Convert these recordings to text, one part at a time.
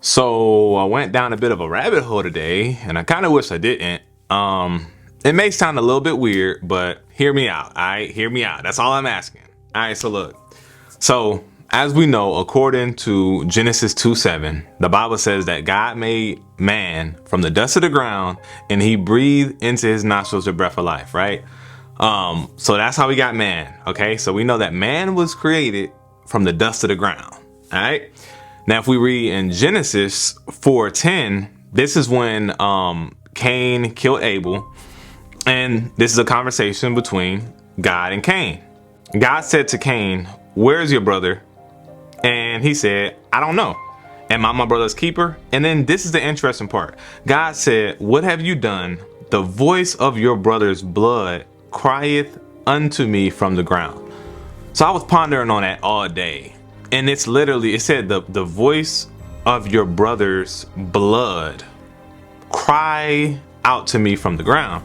So I went down a bit of a rabbit hole today, and I kind of wish I didn't. It may sound a little bit weird, but hear me out. All right, hear me out. That's all I'm asking. All right, so look. So as we know, according to Genesis 2:7, the Bible says that God made man from the dust of the ground, and He breathed into his nostrils the breath of life. Right. So that's how we got man. Okay, so we know that man was created from the dust of the ground. All right. Now, if we read in Genesis 4:10, this is when Cain killed Abel. And this is a conversation between God and Cain. God said to Cain, "Where's your brother?" And he said, "I don't know. Am I my brother's keeper?" And then this is the interesting part. God said, "What have you done? The voice of your brother's blood crieth unto me from the ground." So I was pondering on that all day. And it's literally, it said the voice of your brother's blood cry out to me from the ground.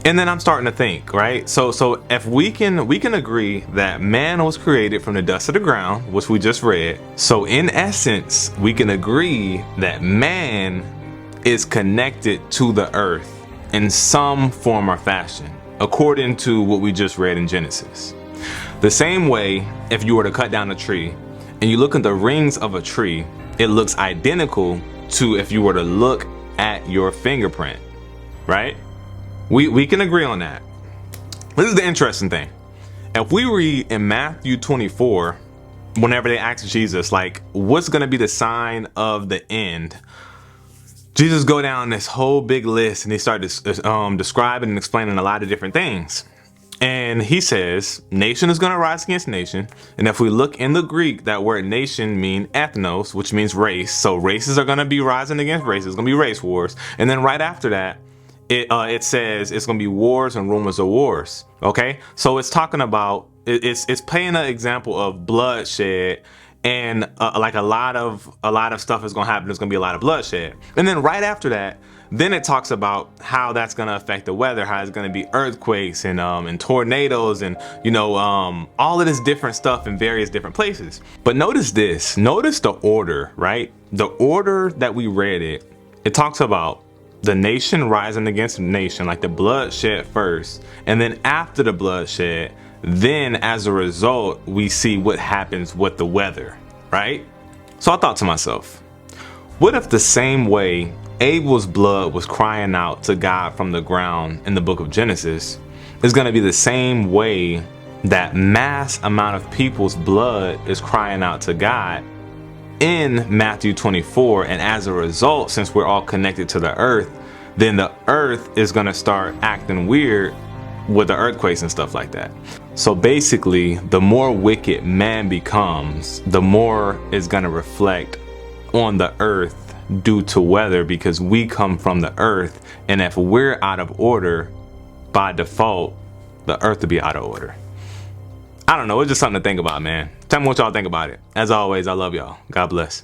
And then I'm starting to think, right? So if we can agree that man was created from the dust of the ground, which we just read. So in essence, we can agree that man is connected to the earth in some form or fashion, according to what we just read in Genesis. The same way, if you were to cut down a tree and you look at the rings of a tree, it looks identical to if you were to look at your fingerprint, right? We can agree on that. This is the interesting thing. If we read in Matthew 24, whenever they ask Jesus, like, what's going to be the sign of the end? Jesus go down this whole big list and he started describing and explaining a lot of different things. And he says, nation is going to rise against nation. And if we look in the Greek, that word nation means ethnos, which means race. So races are going to be rising against races. It's going to be race wars. And then right after that, it says it's going to be wars and rumors of wars. Okay, so it's talking about it's paying an example of bloodshed, and like a lot of stuff is going to happen. There's going to be a lot of bloodshed, and then right after that, then it talks about how that's going to affect the weather, how it's going to be earthquakes and tornadoes, and all of this different stuff in various different places. But notice this. Notice the order, right? The order that we read it talks about the nation rising against nation, like the bloodshed first, and then after the bloodshed, then as a result, we see what happens with the weather, right? So I thought to myself, what if the same way Abel's blood was crying out to God from the ground in the book of Genesis is going to be the same way that mass amount of people's blood is crying out to God in Matthew 24, and as a result, since we're all connected to the earth, then the earth is going to start acting weird with the earthquakes and stuff like that. So basically, the more wicked man becomes, the more it's going to reflect on the earth due to weather, because we come from the earth, and if we're out of order, by default, the earth will be out of order. I don't know, it's just something to think about, man. Tell me what y'all think about it. As always, I love y'all. God bless.